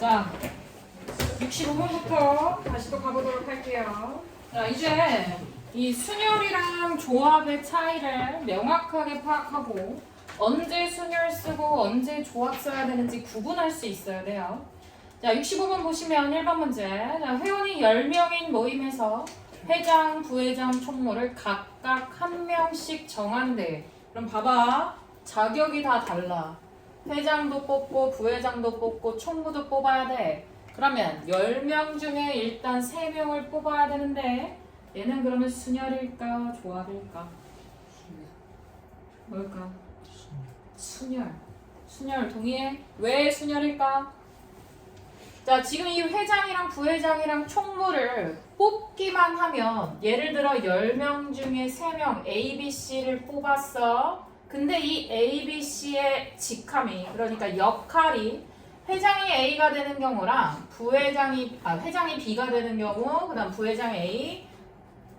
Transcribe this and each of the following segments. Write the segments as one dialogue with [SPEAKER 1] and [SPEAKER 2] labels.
[SPEAKER 1] 자, 65번부터 다시 또 가보도록 할게요. 자, 이제 이 순열이랑 조합의 차이를 명확하게 파악하고 언제 순열 쓰고 언제 조합 써야 되는지 구분할 수 있어야 돼요. 자, 65번 보시면 1번 문제. 자, 회원이 10명인 모임에서 회장, 부회장, 총무를 각각 한 명씩 정한대. 그럼 봐봐. 자격이 다 달라. 회장도 뽑고 부회장도 뽑고 총무도 뽑아야 돼. 그러면 10명 중에 일단 3명을 뽑아야 되는데 얘는 그러면 순열일까 조합일까? 뭘까? 순열. 순열 동의해? 왜 순열일까? 자, 지금 이 회장이랑 부회장이랑 총무를 뽑기만 하면 예를 들어 10명 중에 3명 A, B, C를 뽑았어. 근데 이 A, B, C의 직함이 그러니까 역할이 회장이 A가 되는 경우랑 회장이 B가 되는 경우 그다음 부회장이 A,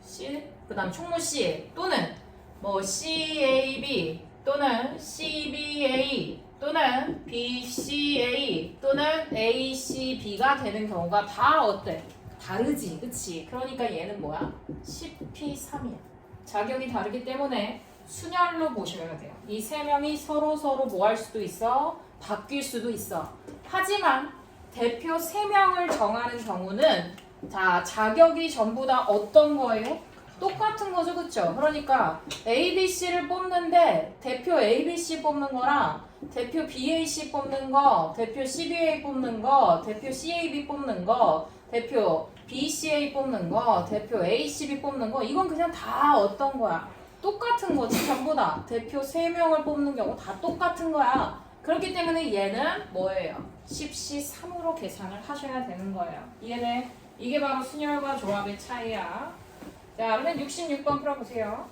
[SPEAKER 1] C, 그다음 총무 C 또는 뭐 CAB 또는 CBA 또는 BCA 또는 ACB가 되는 경우가 다 어때? 다르지, 그치? 그러니까 얘는 뭐야? 10P3이야. 자격이 다르기 때문에 순열로 보셔야 돼요. 이 3명이 서로 뭐 할 수도 있어? 바뀔 수도 있어. 하지만 대표 3명을 정하는 경우는 자, 자격이 전부 다 어떤 거예요? 똑같은 거죠, 그쵸? 그러니까 ABC를 뽑는데 대표 ABC 뽑는 거랑 대표 BAC 뽑는 거, 대표 CBA 뽑는 거, 대표 CAB 뽑는 거, 대표 BCA 뽑는 거, 대표 ACB 뽑는 거 이건 그냥 다 어떤 거야? 똑같은 거지, 전부 다. 대표 3명을 뽑는 경우 다 똑같은 거야. 그렇기 때문에 얘는 뭐예요? 10C3으로 계산을 하셔야 되는 거예요. 이해돼? 이게 바로 순열과 조합의 차이야. 자, 그러면 66번 풀어보세요.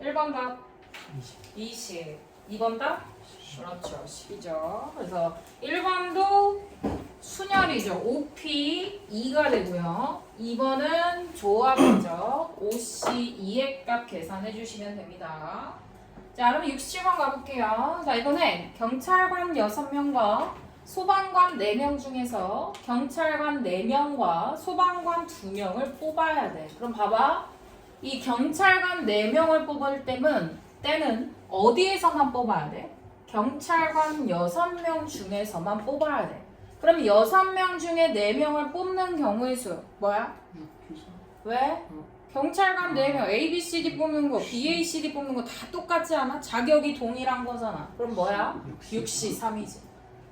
[SPEAKER 1] (1번) 답 20. 2번 답? 그렇죠. 10이죠. 그래서 1번도 순열이죠. OP 2가 되고요. 2번은 조합이죠. OC 2의 값 계산해 주시면 됩니다. 자, 그럼 67번 가볼게요. 자, 이번엔 경찰관 6명과 소방관 4명 중에서 경찰관 4명과 소방관 2명을 뽑아야 돼. 그럼 봐봐. 이 경찰관 4명을 뽑을 때는 어디에서만 뽑아야 돼? 경찰관 6명 중에서만 뽑아야 돼. 그럼 6명 중에 4명을 뽑는 경우의 수 뭐야? 왜? 경찰관 4명 ABCD 뽑는 거 BACD 뽑는 거 다 똑같지 않아? 자격이 동일한 거잖아. 그럼 뭐야? 6C3이지.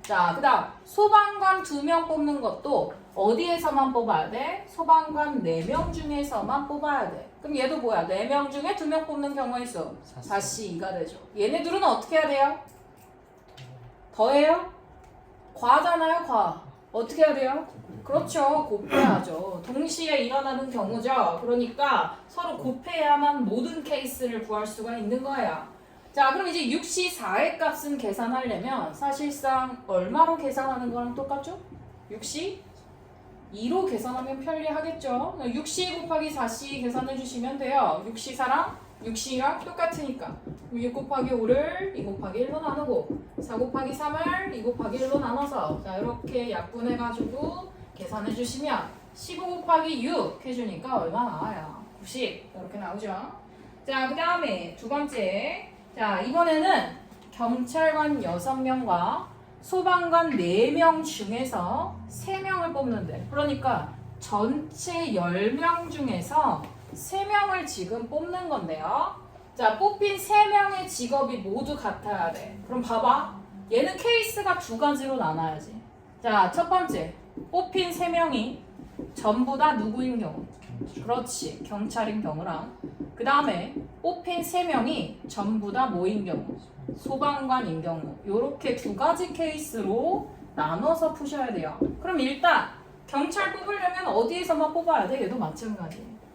[SPEAKER 1] 자, 그 다음 소방관 2명 뽑는 것도 어디에서만 뽑아야 돼? 소방관 4명 중에서만 뽑아야 돼. 그럼 얘도 뭐야? 4명 중에 2명 뽑는 경우의 수 4C2가 되죠. 얘네들은 어떻게 해야 돼요? 더해요? 과잖아요, 과. 어떻게 해야 돼요? 그렇죠. 곱해야죠. 동시에 일어나는 경우죠. 그러니까 서로 곱해야만 모든 케이스를 구할 수가 있는 거예요. 자, 그럼 이제 6C4의 값은 계산하려면 사실상 얼마로 계산하는 거랑 똑같죠? 6C2로 계산하면 편리하겠죠? 6C 곱하기 4C 계산해 주시면 돼요. 6C4랑 6C랑 똑같으니까 6 곱하기 5를 2 곱하기 1로 나누고 4 곱하기 3을 2 곱하기 1로 나눠서 자, 이렇게 약분해가지고 계산해 주시면 15 곱하기 6 해주니까 얼마 나와요? 90 이렇게 나오죠? 자, 그 다음에 두 번째 자, 이번에는 경찰관 6명과 소방관 4명 중에서 3명을 뽑는데 그러니까 전체 10명 중에서 3명을 지금 뽑는 건데요. 자, 뽑힌 3명의 직업이 모두 같아야 돼. 그럼 봐봐. 얘는 케이스가 두 가지로 나눠야지. 자, 첫 번째. 뽑힌 3명이 전부 다 누구인 경우? 그렇지. 경찰인 경우랑 그 다음에 뽑힌 3명이 전부 다 뭐인 경우? 소방관인 경우. 요렇게 두 가지 케이스로 나눠서 푸셔야 돼요. 그럼 일단 경찰 뽑으려면 어디에서만 뽑아야 돼? 얘도 마찬가지.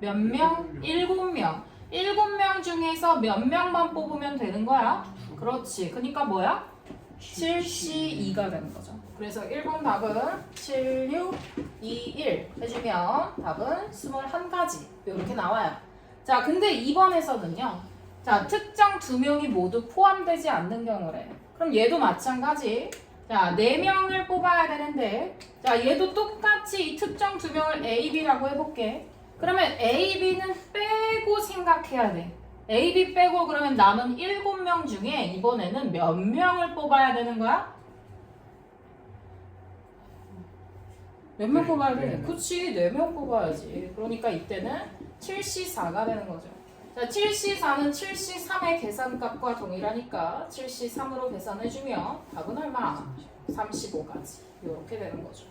[SPEAKER 1] 몇 명? 7명. 7명 중에서 몇 명만 뽑으면 되는 거야? 그렇지. 그러니까 뭐야? 7C2가 되는 거죠. 그래서 1번 답은 7, 6, 2, 1 해주면 답은 21가지 이렇게 나와요. 자, 근데 2번에서는요. 자, 특정 2명이 모두 포함되지 않는 경우래. 그럼 얘도 마찬가지. 자, 4명을 뽑아야 되는데 자, 얘도 똑같이 이 특정 2명을 A, B라고 해볼게. 그러면 A, B는 빼고 생각해야 돼. A, B 빼고 그러면 남은 7명 중에 이번에는 몇 명을 뽑아야 되는 거야? 몇 명 뽑아야 돼? 그치, 4명 뽑아야지. 그러니까 이때는 7C4가 되는 거죠. 자, 7C4는 7C3의 계산값과 동일하니까 7C3으로 계산해주면 답은 얼마? 35가지. 이렇게 되는 거죠.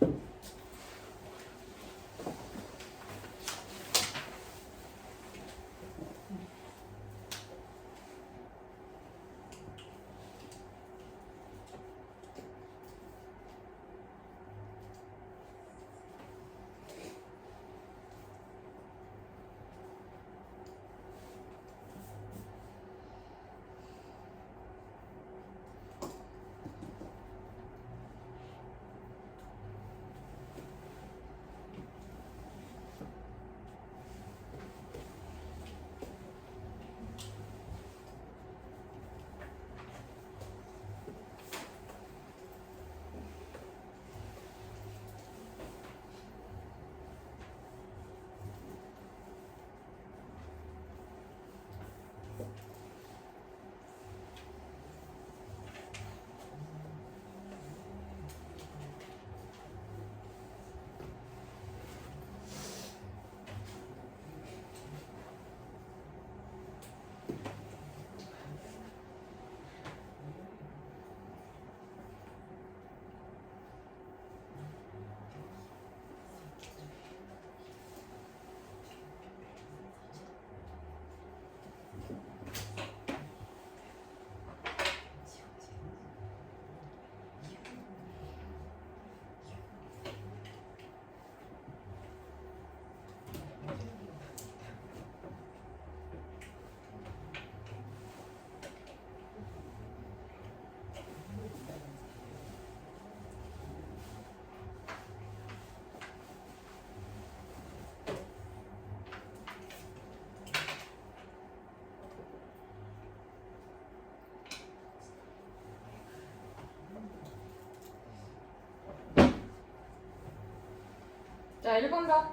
[SPEAKER 1] 자, 1번 답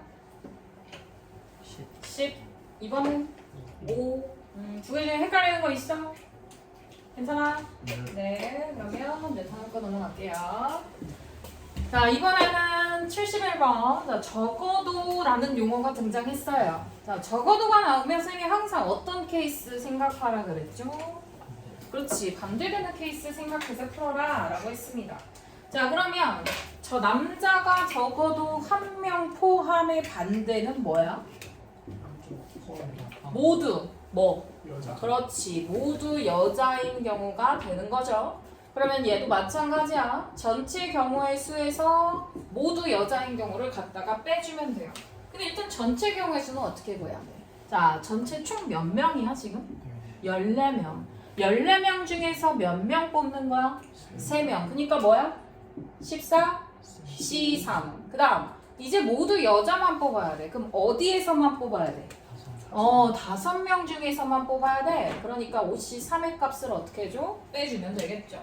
[SPEAKER 1] 10, 2번은 5. 두 개 중에 헷갈리는 거 있어? 괜찮아? 네, 그러면 다음 거 넘어갈게요. 자, 이번에는 71번. 자, 적어도라는 용어가 등장했어요. 자, 적어도가 나오면 선생님이 항상 어떤 케이스 생각하라 그랬죠? 그렇지, 반대되는 케이스 생각해서 풀어라 라고 했습니다. 자, 그러면 저 남자가 적어도 1명 포함의 반대는 뭐야? 모두 뭐?
[SPEAKER 2] 여자.
[SPEAKER 1] 그렇지, 모두 여자인 경우가 되는 거죠. 그러면 얘도 마찬가지야. 전체 경우의 수에서 모두 여자인 경우를 갖다가 빼주면 돼요. 근데 일단 전체 경우의 수는 어떻게 구해야 돼? 자, 전체 총 몇 명이야 지금? 14명. 14명 중에서 몇 명 뽑는 거야? 3명. 그러니까 뭐야? 14, C3. 그 다음 이제 모두 여자만 뽑아야 돼. 그럼 어디에서만 뽑아야 돼? 5명 중에서만 뽑아야 돼. 그러니까 5C3의 값을 어떻게 해줘? 빼주면 되겠죠.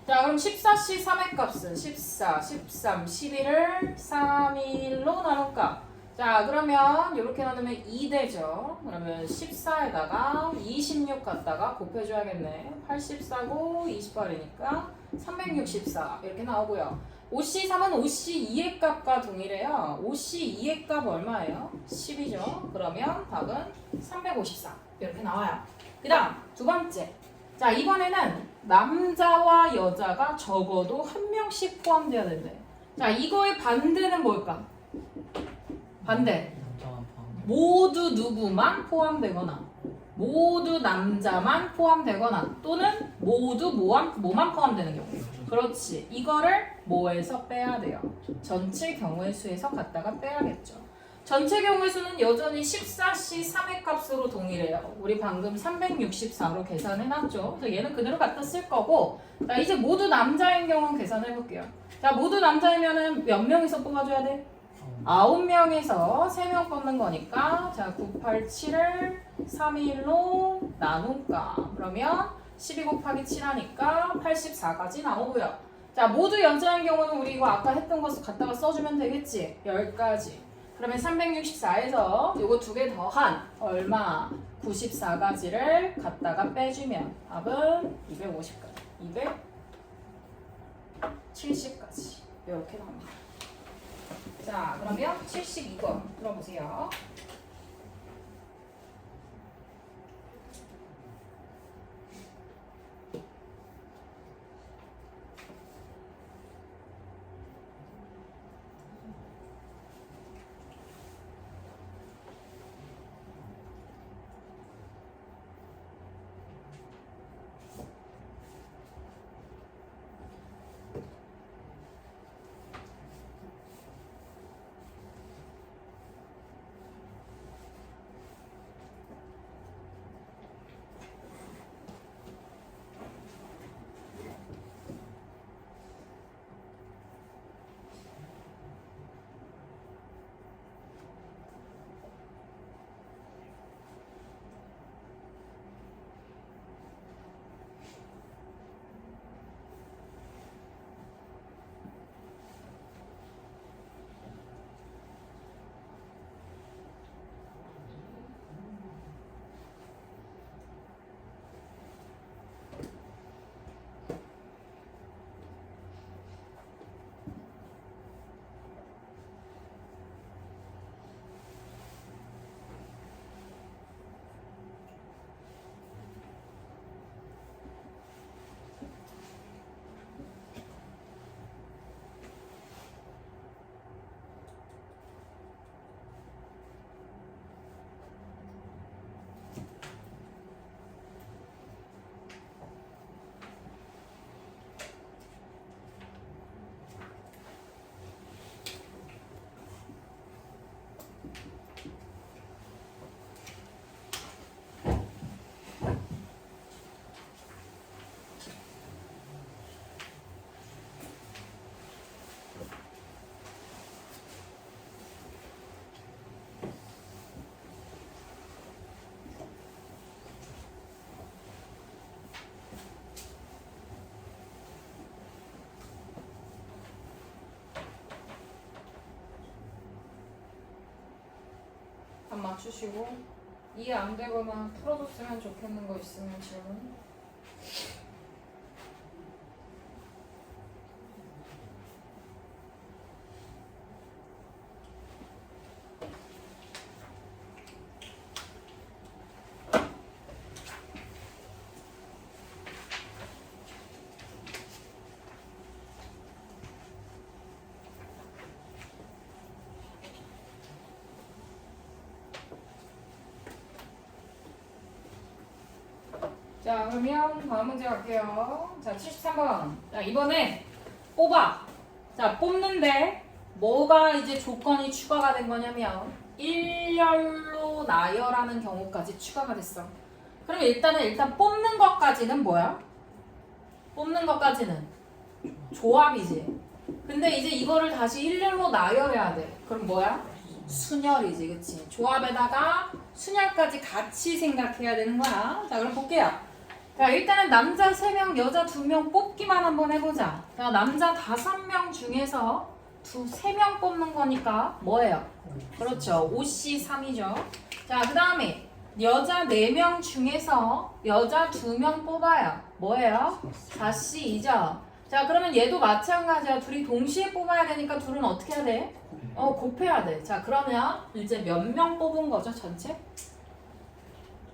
[SPEAKER 1] 자, 그럼 14C 3의 값은 14, 13, 11을 3, 1로 나눌까? 자, 그러면 이렇게 나누면 2 되죠. 그러면 14에다가 26 갖다가 곱해줘야겠네. 84고 28이니까 364 이렇게 나오고요. 5C3은 5C2의 값과 동일해요. 5C2의 값 얼마예요? 10이죠. 그러면 답은 354 이렇게 나와요. 그 다음 두 번째. 자, 이번에는 남자와 여자가 적어도 1명씩 포함되어야 된대. 자, 이거의 반대는 뭘까? 반대. 모두 누구만 포함되거나 모두 남자만 포함되거나 또는 모두 뭐만 포함되는 경우. 그렇지. 이거를 뭐에서 빼야 돼요? 전체 경우의 수에서 갖다가 빼야겠죠. 전체 경우의 수는 여전히 14C 3의 값으로 동일해요. 우리 방금 364로 계산해놨죠. 그래서 얘는 그대로 갖다 쓸 거고, 자, 이제 모두 남자인 경우는 계산해볼게요. 자, 모두 남자이면은 몇 명에서 뽑아줘야 돼? 9명에서 3명 뽑는 거니까, 자, 987을 3일로 나눌까? 그러면 12 곱하기 7 하니까 84까지 나오고요. 자, 모두 여자인 경우는 우리 이거 아까 했던 거 갖다가 써주면 되겠지? 10가지. 그러면 364에서 요거 두 개 더한 얼마? 94가지를 갖다가 빼주면 답은 250가지. 270가지. 이렇게 나옵니다. 자, 그러면 72번 들어보세요. 맞추시고 이해 안 되거나 풀어줬으면 좋겠는 거 있으면 질문. 자, 그러면 다음 문제 갈게요. 자, 73번. 자, 이번에 뽑아. 자, 뽑는데 뭐가 이제 조건이 추가가 된 거냐면 일렬로 나열하는 경우까지 추가가 됐어. 그럼 일단 뽑는 것까지는 뭐야? 뽑는 것까지는 조합이지. 근데 이제 이거를 다시 일렬로 나열해야 돼. 그럼 뭐야? 순열이지, 그치? 조합에다가 순열까지 같이 생각해야 되는 거야. 자, 그럼 볼게요. 자, 일단은 남자 3명, 여자 2명 뽑기만 한번 해보자. 자, 남자 5명 중에서 3명 뽑는 거니까 뭐예요? 그렇죠. 5C3이죠. 자, 그 다음에 여자 4명 중에서 여자 2명 뽑아요. 뭐예요? 4C2죠. 자, 그러면 얘도 마찬가지야. 둘이 동시에 뽑아야 되니까 둘은 어떻게 해야 돼? 곱해야 돼. 자, 그러면 이제 몇 명 뽑은 거죠, 전체?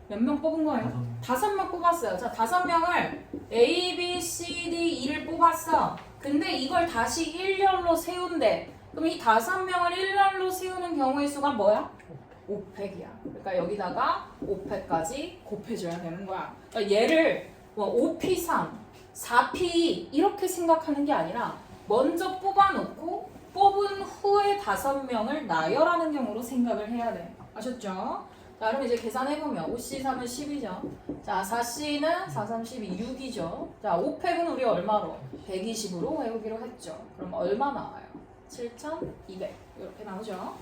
[SPEAKER 1] 몇 명 뽑은 거예요? 5명 뽑았어요. 자, 5명을 A, B, C, D, E를 뽑았어. 근데 이걸 다시 일렬로 세운대. 그럼 이 5명을 일렬로 세우는 경우의 수가 뭐야? 5팩이야. 그러니까 여기다가 5팩까지 곱해줘야 되는 거야. 그러니까 얘를 5P3, 4P2 이렇게 생각하는 게 아니라 먼저 뽑아놓고 뽑은 후에 5명을 나열하는 경우로 생각을 해야 돼. 아셨죠? 자, 그럼 이제 계산해보면 5C3은 10이죠. 자, 4C는 4, 3, 12, 6이죠. 자, 5팩은 우리 얼마로? 120으로 외우기로 했죠. 그럼 얼마 나와요? 7,200 이렇게 나오죠.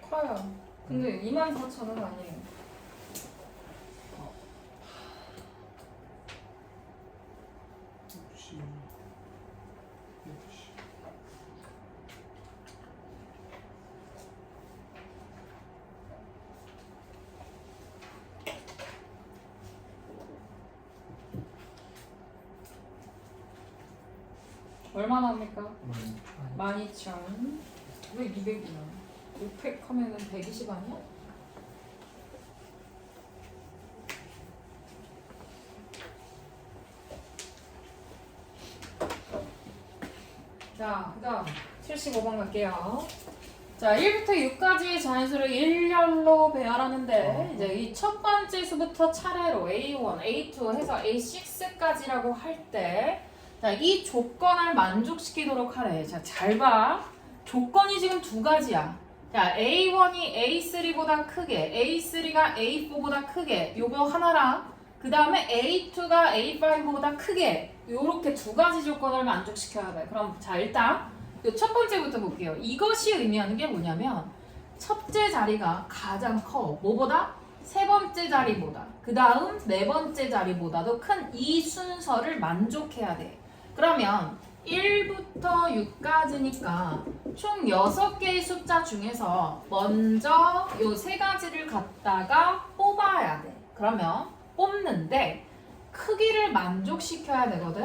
[SPEAKER 1] 커요. 근데 24,000원 아니에요. 얼마나 합니까? 12,000. 왜 200이야? 5팩 하면은 120 아니야? 자, 그 다음 75번 갈게요. 자, 1부터 6까지 자연수를 일렬로 배열하는데 이제 이 첫 번째 수부터 차례로 A1, A2 해서 A6까지라고 할 때 자, 이 조건을 만족시키도록 하래. 자, 잘 봐. 조건이 지금 두 가지야. 자, A1이 A3보다 크게, A3가 A4보다 크게 요거 하나랑 그 다음에 A2가 A5보다 크게 요렇게 두 가지 조건을 만족시켜야 돼. 그럼 자, 일단 요 첫 번째부터 볼게요. 이것이 의미하는 게 뭐냐면 첫째 자리가 가장 커. 뭐보다? 세 번째 자리보다. 그 다음 네 번째 자리보다도 큰 이 순서를 만족해야 돼. 그러면 1부터 6까지니까 총 6개의 숫자 중에서 먼저 요 세 가지를 갖다가 뽑아야 돼. 그러면 뽑는데 크기를 만족시켜야 되거든.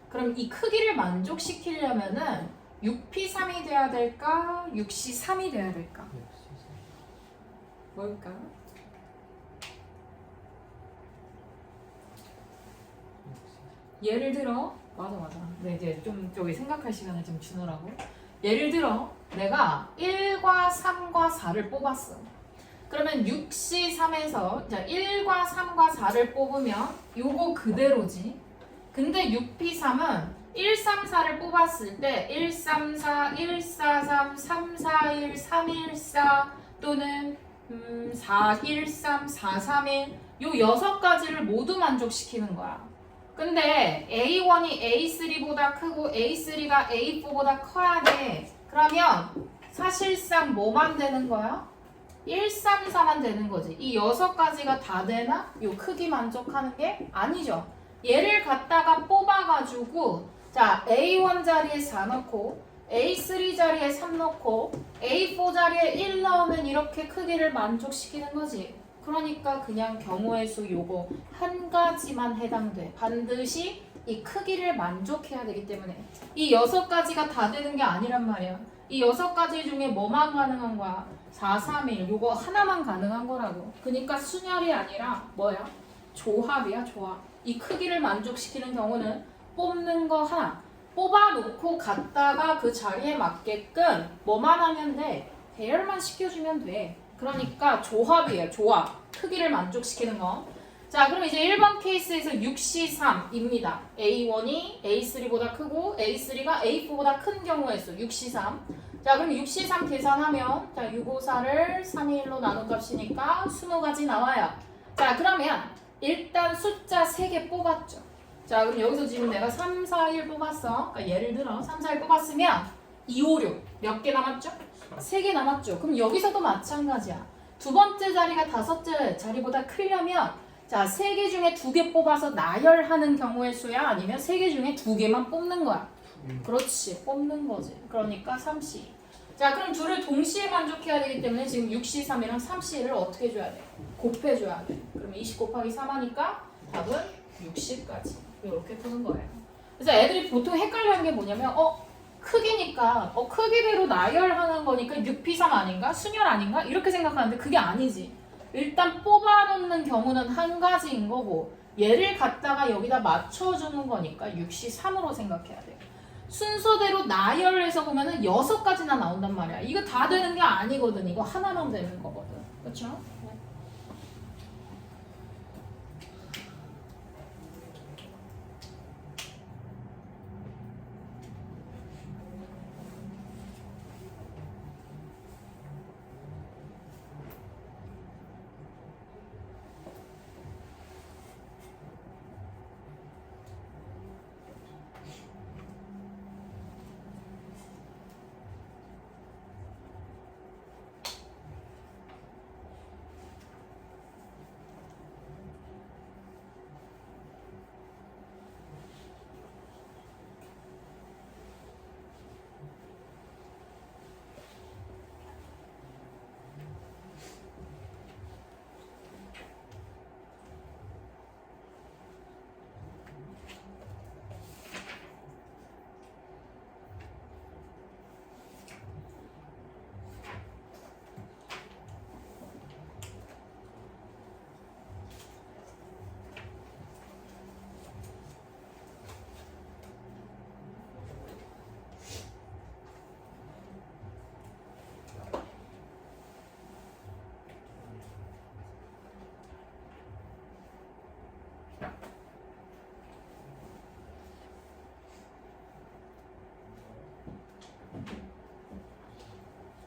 [SPEAKER 1] 그럼 이 크기를 만족시키려면은 6P3이 돼야 될까? 6C3이 돼야 될까? 뭘까? 예를 들어 맞아. 네, 이제 좀 저기 생각할 시간을 좀 주느라고. 예를 들어 내가 1과 3과 4를 뽑았어. 그러면 6C3에서 1과 3과 4를 뽑으면 요거 그대로지. 근데 6P3은 1, 3, 4를 뽑았을 때 1, 3, 4, 1, 4, 3, 3, 4, 1, 3, 1, 4 또는 4, 1, 3, 4, 3, 1 요 6가지를 모두 만족시키는 거야. 근데 A1이 A3보다 크고 A3가 A4보다 커야 돼. 그러면 사실상 뭐만 되는 거야? 1, 3, 4만 되는 거지. 이 6가지가 다 되나? 요 크기 만족하는 게 아니죠. 얘를 갖다가 뽑아가지고 자 A1 자리에 4 넣고 A3 자리에 3 넣고 A4 자리에 1 넣으면 이렇게 크기를 만족시키는 거지. 그러니까 그냥 경우의 수 요거 한 가지만 해당돼. 반드시 이 크기를 만족해야 되기 때문에 이 6가지가 다 되는 게 아니란 말이야. 이 6가지 중에 뭐만 가능한 거야? 4, 3, 1 요거 하나만 가능한 거라고. 그러니까 순열이 아니라 뭐야? 조합이야 조합. 이 크기를 만족시키는 경우는 뽑는 거 하나 뽑아놓고 갖다가 그 자리에 맞게끔 뭐만 하면 돼? 배열만 시켜주면 돼. 그러니까 조합이에요. 조합. 크기를 만족시키는 거. 자, 그럼 이제 1번 케이스에서 6C3입니다. A1이 A3보다 크고 A3가 A4보다 큰 경우의 수 6C3. 자, 그럼 6C3 계산하면 자, 654를 3의 1로 나눈 값이니까 20가지 나와요. 자, 그러면 일단 숫자 3개 뽑았죠. 자, 그럼 여기서 지금 내가 3, 4, 1 뽑았어. 그러니까 예를 들어 3, 4, 1 뽑았으면 2, 5, 6. 몇 개 남았죠? 3개 남았죠. 그럼 여기서도 마찬가지야. 두 번째 자리가 다섯째 자리보다 크려면 자, 3개 중에 2개 뽑아서 나열하는 경우의 수야? 아니면 3개 중에 2개만 뽑는 거야? 그렇지. 뽑는 거지. 그러니까 3C. 자, 그럼 둘을 동시에 만족해야 되기 때문에 지금 6C3이랑 3C를 어떻게 해줘야 돼? 곱해줘야 돼. 그럼 20 곱하기 3 하니까 답은 60까지. 이렇게 푸는 거예요. 그래서 애들이 보통 헷갈려하는 게 뭐냐면 크기니까 크기대로 나열하는 거니까 6P3 아닌가? 순열 아닌가? 이렇게 생각하는데 그게 아니지. 일단 뽑아놓는 경우는 한 가지인 거고 얘를 갖다가 여기다 맞춰주는 거니까 6C3으로 생각해야 돼. 순서대로 나열해서 보면은 6가지나 나온단 말이야. 이거 다 되는 게 아니거든. 이거 하나만 되는 거거든. 그렇죠?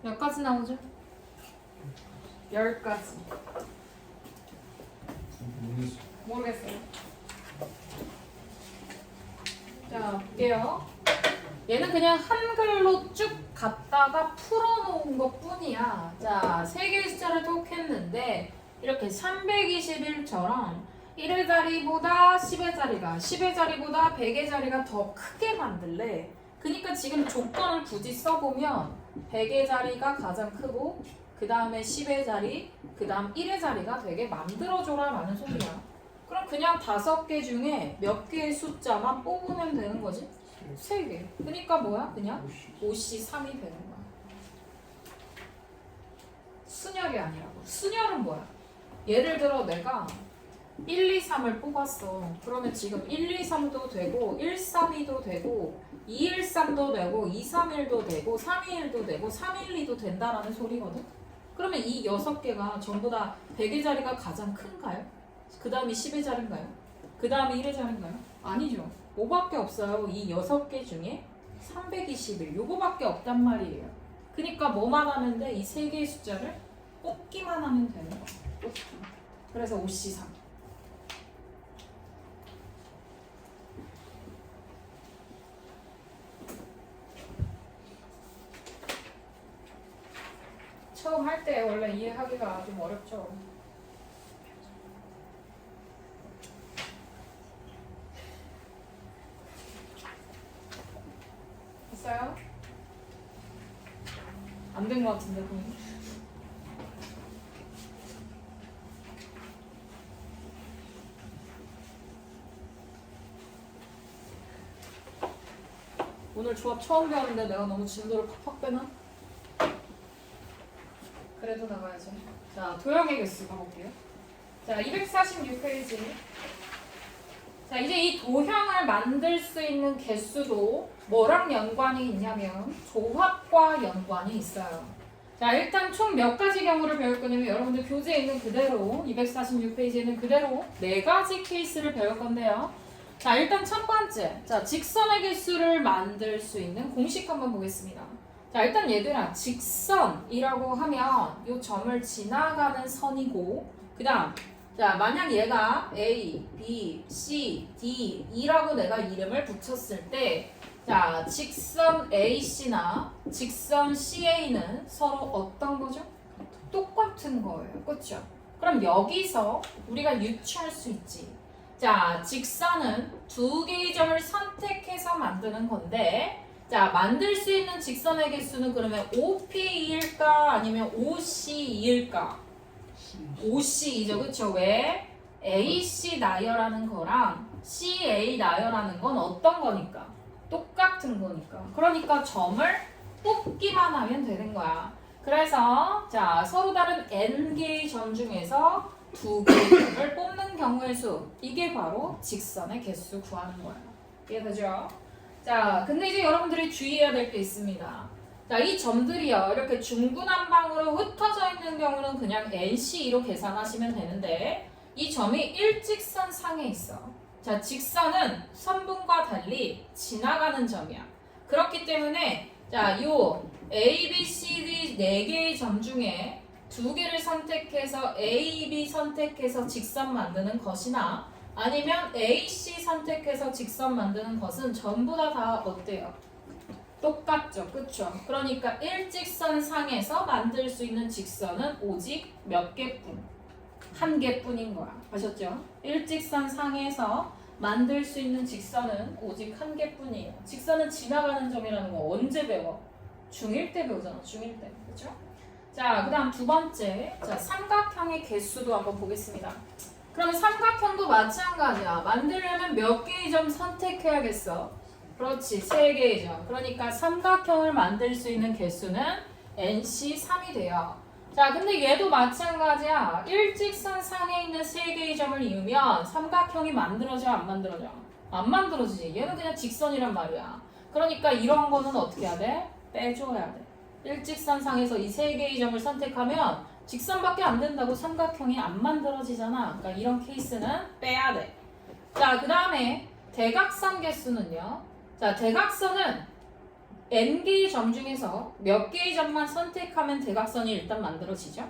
[SPEAKER 1] 몇 가지 나오죠? 10가지. 모르겠어요. 자, 볼게요. 얘는 그냥 한글로 쭉 갖다가 풀어놓은 것 뿐이야. 자, 3개의 숫자를 똑했는데 이렇게 321처럼 1의 자리보다 10의 자리가 10의 자리보다 100의 자리가 더 크게 만들래. 그러니까 지금 조건을 굳이 써보면 100의 자리가 가장 크고 그 다음에 10의 자리, 그 다음 1의 자리가 되게 만들어줘라 라는 소리야. 그럼 그냥 5개 중에 몇 개의 숫자만 뽑으면 되는 거지? 3개. 그러니까 뭐야? 그냥 5C3이 되는 거야. 순열이 아니라고. 순열은 뭐야? 예를 들어 내가 1, 2, 3을 뽑았어. 그러면 지금 1, 2, 3도 되고 1, 3, 2도 되고 2, 1, 3도 되고 2, 3, 1도 되고 3, 2, 1도 되고 3, 1, 2도 된다라는 소리거든? 그러면 이 6개가 전부 다 100의 자리가 가장 큰가요? 그 다음이 10의 자리인가요? 그 다음이 1의 자리인가요? 아니죠. 5밖에 없어요. 이 6개 중에 321 요거밖에 없단 말이에요. 그러니까 뭐만 하면 돼? 이 3개의 숫자를 뽑기만 하면 되는 거야. 뽑기만. 그래서 5C3. 처음 할 때 원래 이해하기가 좀 어렵죠. 됐어요? 안 된 것 같은데 그럼. 오늘 조합 처음 배웠는데 내가 너무 진도를 팍팍 빼나? 그래도 나가야지. 자, 도형의 개수 가볼게요. 자, 246페이지. 자, 이제 이 도형을 만들 수 있는 개수도 뭐랑 연관이 있냐면 조합과 연관이 있어요. 자, 일단 총 몇 가지 경우를 배울 거냐면 여러분들 교재에 있는 그대로 246페이지에 있는 그대로 4가지 케이스를 배울 건데요. 자, 일단 첫 번째. 자, 직선의 개수를 만들 수 있는 공식 한번 보겠습니다. 자, 일단 얘들아, 직선이라고 하면 이 점을 지나가는 선이고, 그 다음, 자, 만약 얘가 A, B, C, D, E라고 내가 이름을 붙였을 때, 자, 직선 AC나 직선 CA는 서로 어떤 거죠? 똑같은 거예요. 그렇죠? 그럼 여기서 우리가 유추할 수 있지. 자, 직선은 두 개의 점을 선택해서 만드는 건데, 자, 만들 수 있는 직선의 개수는 그러면 OPE일까 아니면 OCE일까? OCE죠. 그쵸? 왜? AC 나열하는 거랑 CA 나열하는 건 어떤 거니까? 똑같은 거니까. 그러니까 점을 뽑기만 하면 되는 거야. 그래서 자, 서로 다른 n개의 점 중에서 두 개의 점을 뽑는 경우의 수. 이게 바로 직선의 개수 구하는 거예요. 이해되죠? 자, 근데 이제 여러분들이 주의해야 될 게 있습니다. 자, 이 점들이요, 이렇게 중구난방으로 흩어져 있는 경우는 그냥 NC로 계산하시면 되는데, 이 점이 일직선 상에 있어. 자, 직선은 선분과 달리 지나가는 점이야. 그렇기 때문에, 자, 요 A, B, C, D 4개의 점 중에 2개를 선택해서 A, B 선택해서 직선 만드는 것이나, 아니면 A, C 선택해서 직선 만드는 것은 전부 다 어때요? 똑같죠. 그쵸? 그러니까 일직선 상에서 만들 수 있는 직선은 오직 몇 개뿐? 한 개뿐인 거야. 아셨죠? 일직선 상에서 만들 수 있는 직선은 오직 한 개뿐이에요. 직선은 지나가는 점이라는 거 언제 배워? 중1 때 배우잖아. 중1 때. 그쵸? 자, 그 다음 두 번째. 자, 삼각형의 개수도 한번 보겠습니다. 그러면 삼각형도 마찬가지야. 만들려면 몇 개의 점 선택해야겠어? 그렇지, 3개의 점. 그러니까 삼각형을 만들 수 있는 개수는 NC3이 돼요. 자, 근데 얘도 마찬가지야. 일직선 상에 있는 3개의 점을 이으면 삼각형이 만들어져, 안 만들어져? 안 만들어지지. 얘는 그냥 직선이란 말이야. 그러니까 이런 거는 어떻게 해야 돼? 빼줘야 돼. 일직선 상에서 이 3개의 점을 선택하면 직선밖에 안 된다고 삼각형이 안 만들어지잖아. 그러니까 이런 케이스는 빼야 돼. 자, 그 다음에 대각선 개수는요. 자, 대각선은 n개의 점 중에서 몇 개의 점만 선택하면 대각선이 일단 만들어지죠?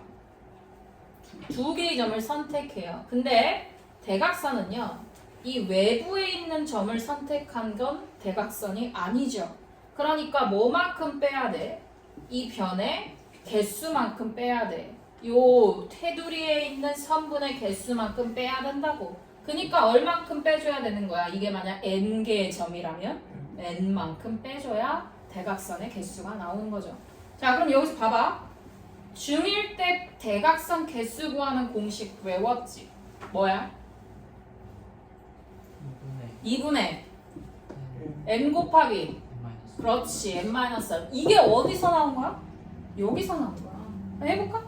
[SPEAKER 1] 2개의 점을 선택해요. 근데 대각선은요. 이 외부에 있는 점을 선택한 건 대각선이 아니죠. 그러니까 뭐만큼 빼야 돼? 이 변의 개수만큼 빼야 돼. 요 테두리에 있는 선분의 개수만큼 빼야 된다고. 그러니까 얼만큼 빼줘야 되는 거야? 이게 만약 n개의 점이라면 n만큼 빼줘야 대각선의 개수가 나오는 거죠. 자, 그럼 여기서 봐봐. 중1 때 대각선 개수 구하는 공식 외웠지? 뭐야? 2분의 n 곱하기 그렇지, n-1. 이게 어디서 나온 거야? 여기서 나온 거야. 해볼까?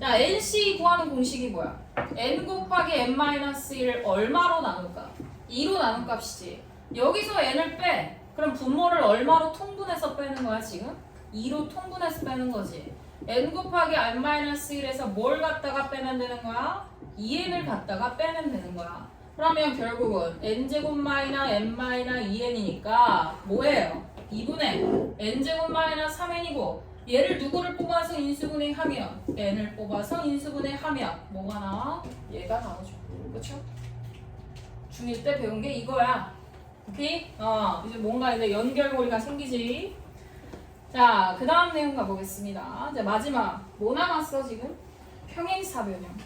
[SPEAKER 1] 자, NC 구하는 공식이 뭐야? n 곱하기 n-1을 얼마로 나눌까? 2로 나눈 값이지. 여기서 n을 빼. 그럼 분모를 얼마로 통분해서 빼는 거야 지금? 2로 통분해서 빼는 거지. n 곱하기 n-1에서 뭘 갖다가 빼면 되는 거야? 2n을 갖다가 빼면 되는 거야. 그러면 결국은 n제곱 마이너 n 마이너 2n이니까 뭐예요? 2분의 n제곱 마이너 3n이고 얘를 누구를 뽑아서 인수분해하면 n을 뽑아서 인수분해하면 뭐가 나와? 얘가 나오죠. 그렇죠? 중1 때 배운 게 이거야. 오케이? 이제 뭔가 이제 연결고리가 생기지. 자, 그 다음 내용 가보겠습니다. 이제 마지막 뭐 남았어 지금? 평행사변형.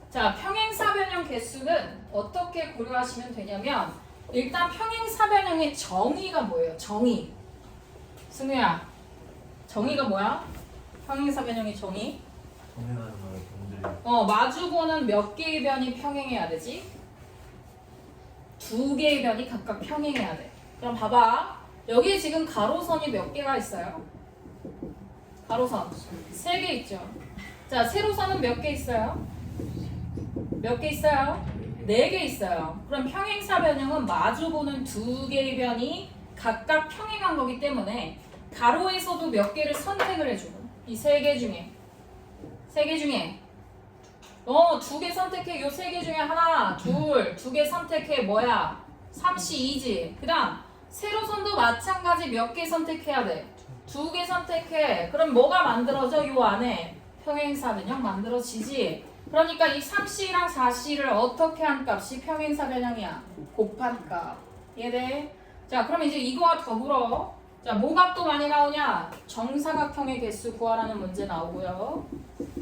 [SPEAKER 1] 자, 평행사변형 개수는 어떻게 고려하시면 되냐면 일단 평행사변형의 정의가 뭐예요? 정의. 승우야. 정의가 뭐야? 평행사변형의 정의?
[SPEAKER 2] 평행하는 변들이
[SPEAKER 1] 마주보는 몇 개의 변이 평행해야 되지? 2개의 변이 각각 평행해야 돼. 그럼 봐봐. 여기 지금 가로선이 몇 개가 있어요? 가로선 3개 있죠. 자, 세로선은 몇 개 있어요? 몇 개 있어요? 4개 있어요. 그럼 평행사변형은 마주보는 2개의 변이 각각 평행한 거기 때문에 가로에서도 몇 개를 선택을 해주고 이 3개 중에 2개 선택해. 요 3개 중에 하나, 둘, 2개 선택해. 뭐야? 3시 2지. 그 다음 세로선도 마찬가지 몇 개 선택해야 돼? 2개 선택해. 그럼 뭐가 만들어져? 요 안에 평행사변형 만들어지지. 그러니까 이 3C랑 4C를 어떻게 한 값이 평행사변형이야? 곱한 값. 이해돼? 자, 그럼 이제 이거와 더불어 자, 뭐가 또 많이 나오냐? 정사각형의 개수 구하라는 문제 나오고요.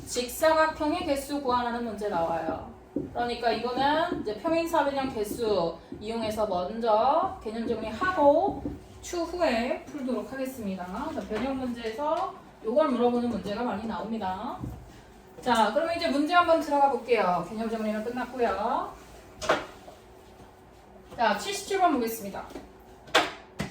[SPEAKER 1] 직사각형의 개수 구하라는 문제 나와요. 그러니까 이거는 이제 평행사변형 개수 이용해서 먼저 개념 정리하고 추후에 풀도록 하겠습니다. 자, 변형 문제에서 이걸 물어보는 문제가 많이 나옵니다. 자, 그러면 이제 문제 한번 들어가 볼게요. 개념 정리는 끝났고요. 자, 77번 보겠습니다.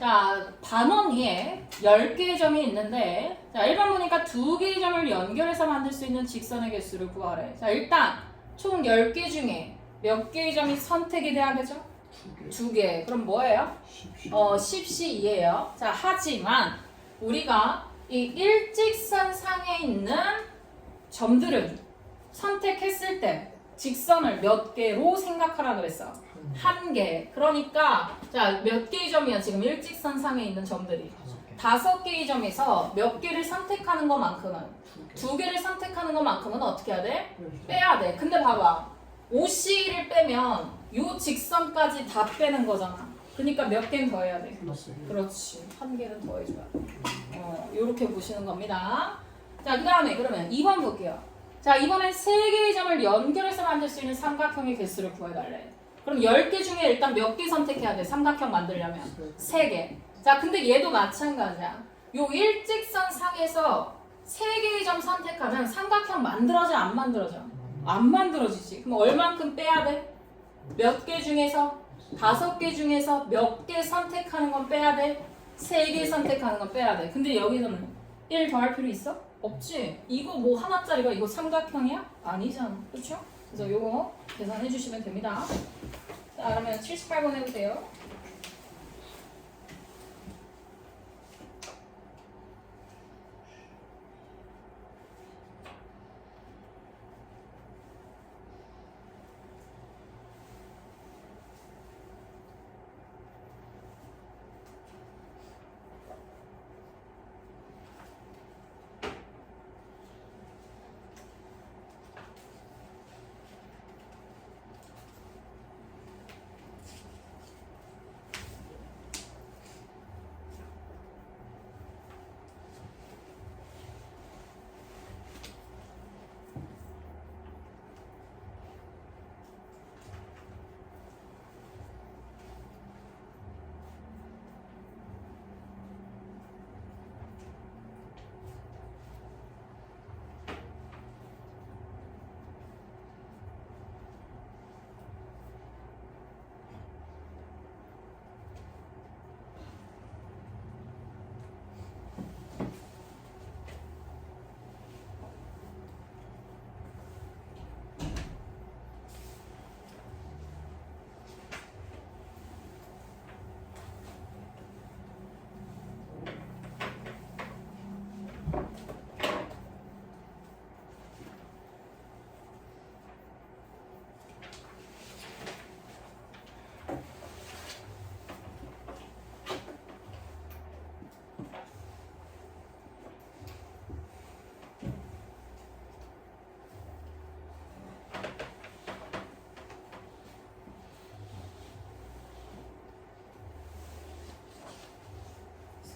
[SPEAKER 1] 자, 반원위에 10개의 점이 있는데 자, 1번 보니까 2개의 점을 연결해서 만들 수 있는 직선의 개수를 구하래. 자, 일단 총 10개 중에 몇 개의 점이 선택이 돼야 되죠? 2개. 그럼 뭐예요? 10C2예요. 자, 하지만 우리가 이 일직선상에 있는 점들은 선택했을 때 직선을 몇 개로 생각하라 그랬어? 한 개. 그러니까 자, 몇 개의 점이야? 지금 일직선상에 있는 점들이 5개의 점에서 몇 개를 선택하는 것만큼은 2개를 선택하는 것만큼은 어떻게 해야 돼? 빼야 돼. 근데 봐봐. OC를 빼면 요 직선까지 다 빼는 거잖아. 그러니까 몇 개는 더 해야 돼? 그렇지. 한 개는 더 해줘야 돼. 요렇게 보시는 겁니다. 자, 그 다음에 그러면 2번 볼게요. 자, 이번엔 3개의 점을 연결해서 만들 수 있는 삼각형의 개수를 구해달래. 그럼 10개 중에 일단 몇 개 선택해야 돼? 삼각형 만들려면 3개. 자, 근데 얘도 마찬가지야. 요 일직선 상에서 3개의 점 선택하면 삼각형 만들어져 안 만들어져? 안 만들어지지. 그럼 얼만큼 빼야 돼? 몇 개 중에서? 5개 중에서 몇 개 선택하는 건 빼야 돼? 3개 선택하는 건 빼야 돼. 근데 여기서는 1 더할 필요 있어? 없지. 이거 뭐 하나짜리가 이거 삼각형이야? 아니잖아. 그렇죠? 그래서 요거 계산해 주시면 됩니다. 자, 그러면 78번 해보세요.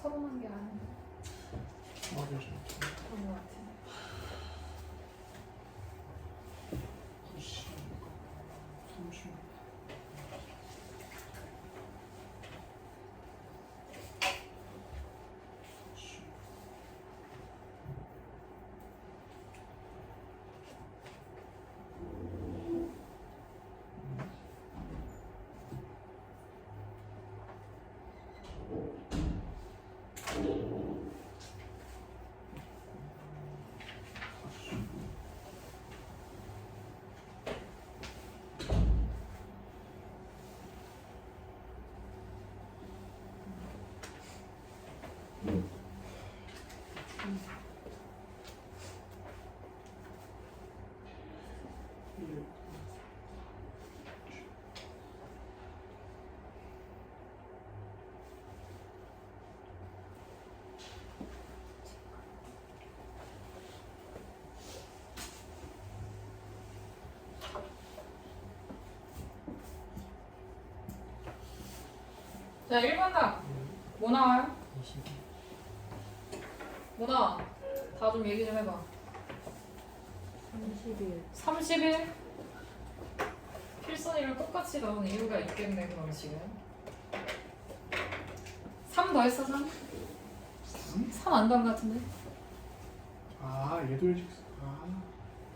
[SPEAKER 1] 서른한 개 아닌데. 그런 것 같아. 자, 1번 답. 뭐 나와요?
[SPEAKER 3] 22.
[SPEAKER 1] 뭐 나와? 다 좀 얘기 좀 해봐.
[SPEAKER 3] 31.
[SPEAKER 1] 31. 필선이랑 똑같이 나온 이유가 있겠네, 그럼 지금. 3 더했어, 3? 3 안 더한 것 같은데?
[SPEAKER 4] 아 얘도 일찍 아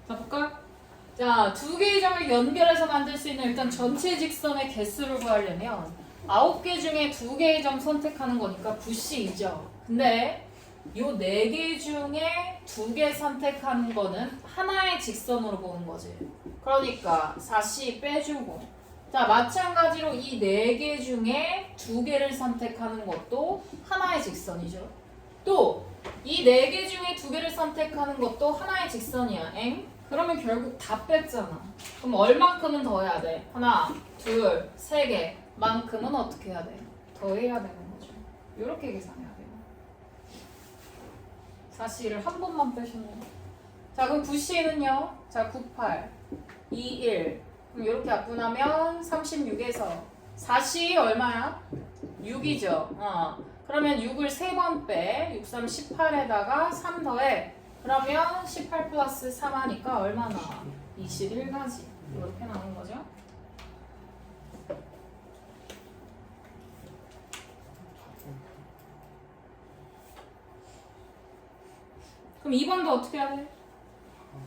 [SPEAKER 1] 자, 볼까요? 자, 두 개의 점을 연결해서 만들 수 있는 일단 전체 직선의 개수를 구하려면 9개 중에 2개의 점 선택하는 거니까 9C이죠. 근데 요 4개 중에 2개 선택하는 거는 하나의 직선으로 보는 거지. 그러니까 4C 빼주고. 자, 마찬가지로 이 4개 중에 2개를 선택하는 것도 하나의 직선이죠. 또 이 4개 중에 2개를 선택하는 것도 하나의 직선이야. 엥? 그러면 결국 다 뺐잖아. 그럼 얼만큼은 더 해야 돼? 하나, 둘, 세 개. 만큼은 어떻게 해야 돼? 더해야 되는 거죠. 이렇게 계산해야 돼요. 4C를 한 번만 빼시면. 자, 그럼 9C는요? 자, 98, 21. 그럼 이렇게 약분하면 36에서 4C 얼마야? 6이죠. 그러면 6을 3번 빼. 6, 3, 18에다가 3 더해. 그러면 18 플러스 3 하니까 얼마 나와? 21가지. 이렇게 나오는 거죠. 그럼 2번도 어떻게 해야 돼?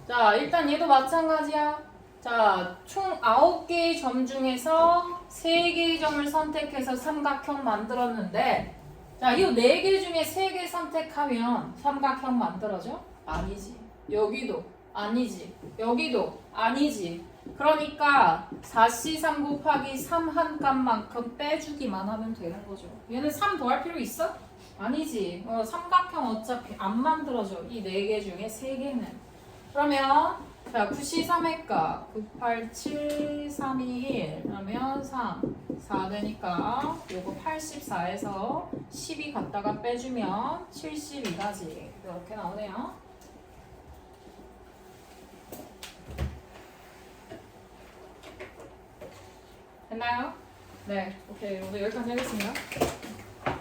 [SPEAKER 1] 자, 일단 얘도 마찬가지야. 자, 총 9개의 점 중에서 3개의 점을 선택해서 삼각형 만들었는데, 자, 이 4개 중에 3개 선택하면 삼각형 만들어져? 아니지. 여기도 아니지. 여기도 아니지. 그러니까 4C3 곱하기 3 한 값만큼 빼주기만 하면 되는 거죠. 얘는 3 더할 필요 있어? 아니지. 삼각형 어차피 안 만들어져. 이 4개 중에 3개는. 그러면 자, 9C3의 값 987, 321 그러면 3, 4 되니까 요거 84에서 12 갖다가 빼주면 72가지 이렇게 나오네요. 됐나요? 네, 오케이. 오늘 여기까지 하겠습니다.